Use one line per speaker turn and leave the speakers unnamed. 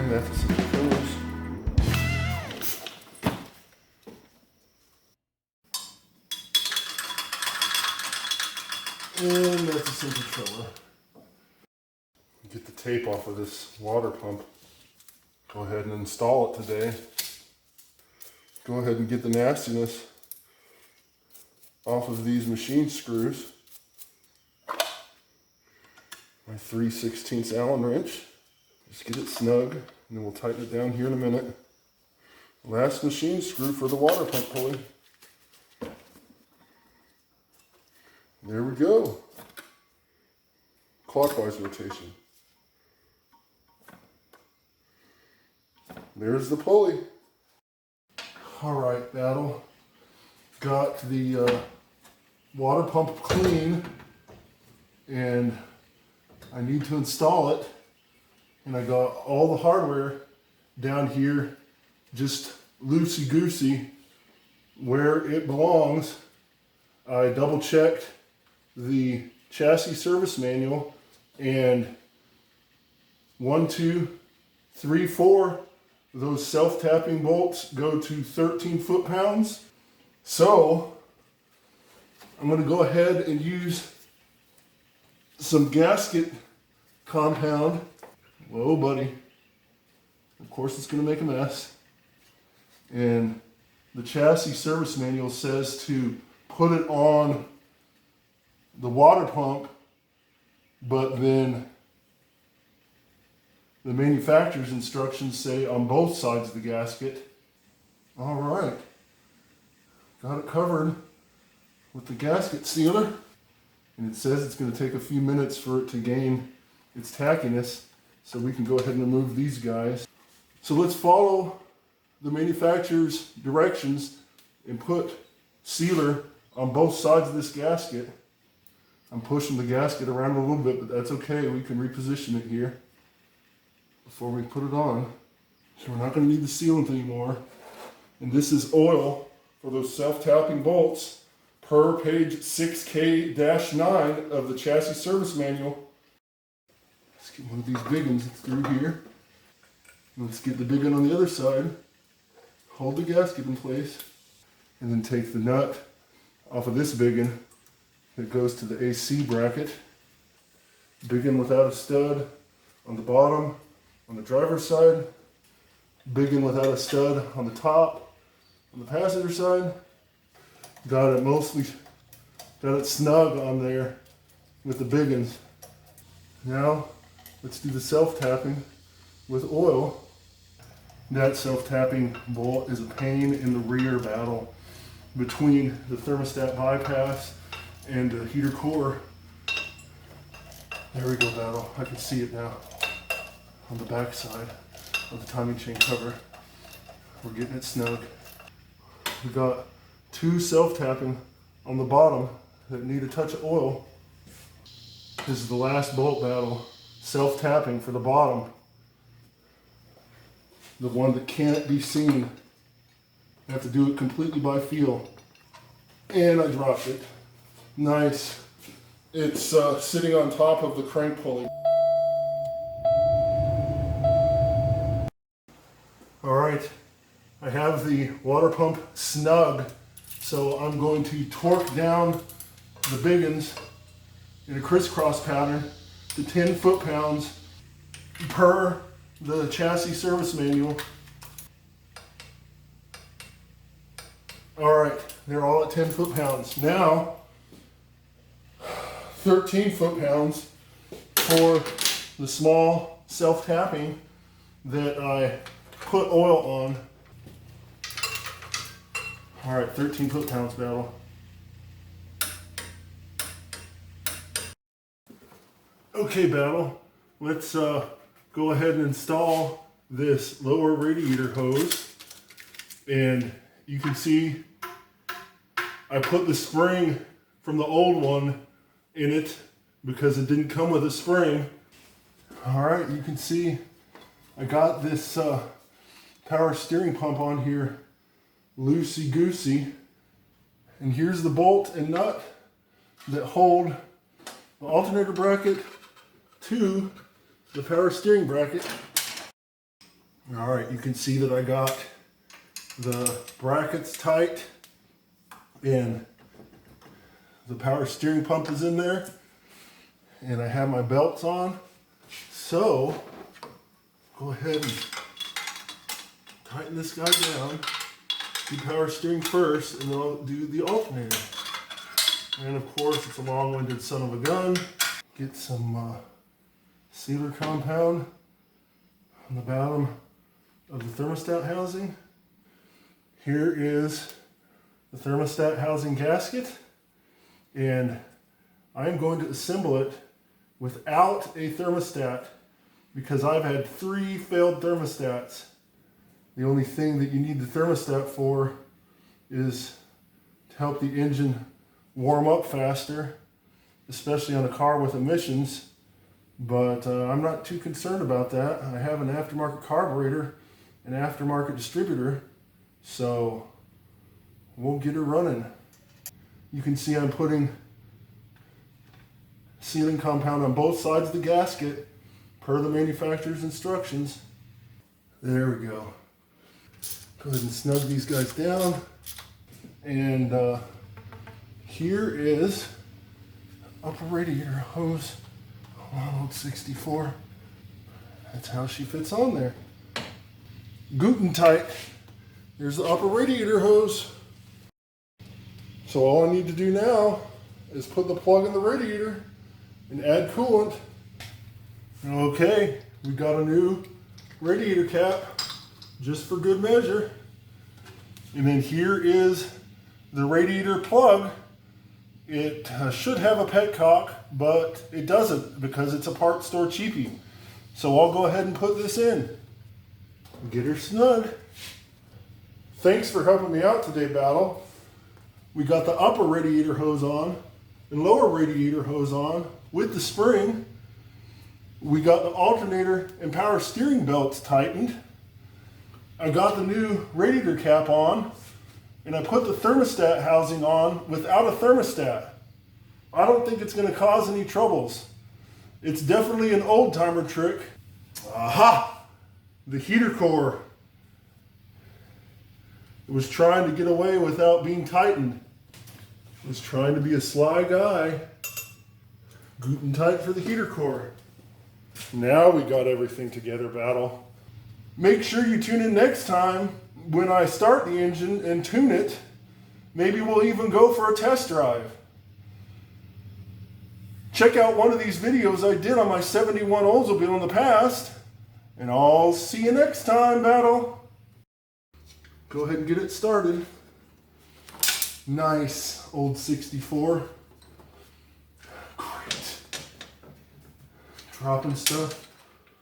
And that's the center pillars. And that's the center pillar. Get the tape off of this water pump. Go ahead and install it today. Go ahead and get the nastiness off of these machine screws. My 3/16 Allen wrench. Just get it snug, and then we'll tighten it down here in a minute. Last machine screw for the water pump pulley. There we go. Clockwise rotation. There's the pulley. All right, Battle. Got the water pump clean, and I need to install it. And I got all the hardware down here, just loosey-goosey where it belongs. I double-checked the chassis service manual, and 1, 2, 3, 4, those self-tapping bolts go to 13 foot-pounds. So I'm going to go ahead and use some gasket compound. Whoa, buddy. Of course it's going to make a mess. And the chassis service manual says to put it on the water pump, but then the manufacturer's instructions say on both sides of the gasket. All right. Got it covered with the gasket sealer. And it says it's going to take a few minutes for it to gain its tackiness. So we can go ahead and remove these guys. So let's follow the manufacturer's directions and put sealer on both sides of this gasket. I'm pushing the gasket around a little bit, but that's okay. We can reposition it here before we put it on. So we're not going to need the sealant anymore. And this is oil for those self-tapping bolts per page 6K-9 of the chassis service manual. Let's get one of these big ones through here. Let's get the big one on the other side. Hold the gasket in place. And then take the nut off of this big one that goes to the AC bracket. Big one without a stud on the bottom on the driver's side. Big one without a stud on the top on the passenger side. Got it snug on there with the big ones. Now let's do the self-tapping with oil. That self-tapping bolt is a pain in the rear, Battle, between the thermostat bypass and the heater core. There we go, Battle. I can see it now on the back side of the timing chain cover. We're getting it snug. We got 2 self-tapping on the bottom that need a touch of oil. This is the last bolt, Battle. Self-tapping for the bottom. The one that can't be seen. I have to do it completely by feel. And I dropped it. Nice. It's sitting on top of the crank pulley. All right, I have the water pump snug, so I'm going to torque down the big ones in a crisscross pattern to 10 foot-pounds per the chassis service manual. All right, they're all at 10 foot-pounds. Now, 13 foot-pounds for the small self-tapping that I put oil on. All right, 13 foot-pounds, Battle. Okay, Battle, let's go ahead and install this lower radiator hose. And you can see I put the spring from the old one in it because it didn't come with a spring. All right, you can see I got this power steering pump on here loosey-goosey. And here's the bolt and nut that hold the alternator bracket to the power steering bracket. All right, you can see that I got the brackets tight and the power steering pump is in there, and I have my belts on. So go ahead and tighten this guy down. Do power steering first, and then I'll do the alternator. And of course, it's a long-winded son of a gun. Get some sealer compound on the bottom of the thermostat housing. Here is the thermostat housing gasket, and I am going to assemble it without a thermostat because I've had 3 failed thermostats. The only thing that you need the thermostat for is to help the engine warm up faster, especially on a car with emissions. But I'm not too concerned about that. I have an aftermarket carburetor, an aftermarket distributor, so we'll get her running. You can see I'm putting sealing compound on both sides of the gasket per the manufacturer's instructions. There we go. Go ahead and snug these guys down. And here is upper radiator hose on Old 64. That's how she fits on there. Guten tight. There's the upper radiator hose. So all I need to do now is put the plug in the radiator and add coolant. Okay, we got a new radiator cap just for good measure. And then here is the radiator plug. It should have a petcock, but it doesn't because it's a parts store cheapie. So I'll go ahead and put this in. Get her snug. Thanks for helping me out today, Battle. We got the upper radiator hose on and lower radiator hose on with the spring. We got the alternator and power steering belts tightened. I got the new radiator cap on, and I put the thermostat housing on without a thermostat. I don't think it's going to cause any troubles. It's definitely an old-timer trick. Aha! The heater core. It was trying to get away without being tightened. It was trying to be a sly guy. Guten tight for the heater core. Now we got everything together, Battle. Make sure you tune in next time when I start the engine and tune it. Maybe we'll even go for a test drive. Check out one of these videos I did on my 71 Oldsmobile in the past. And I'll see you next time, Battle. Go ahead and get it started. Nice old 64. Great. Dropping stuff.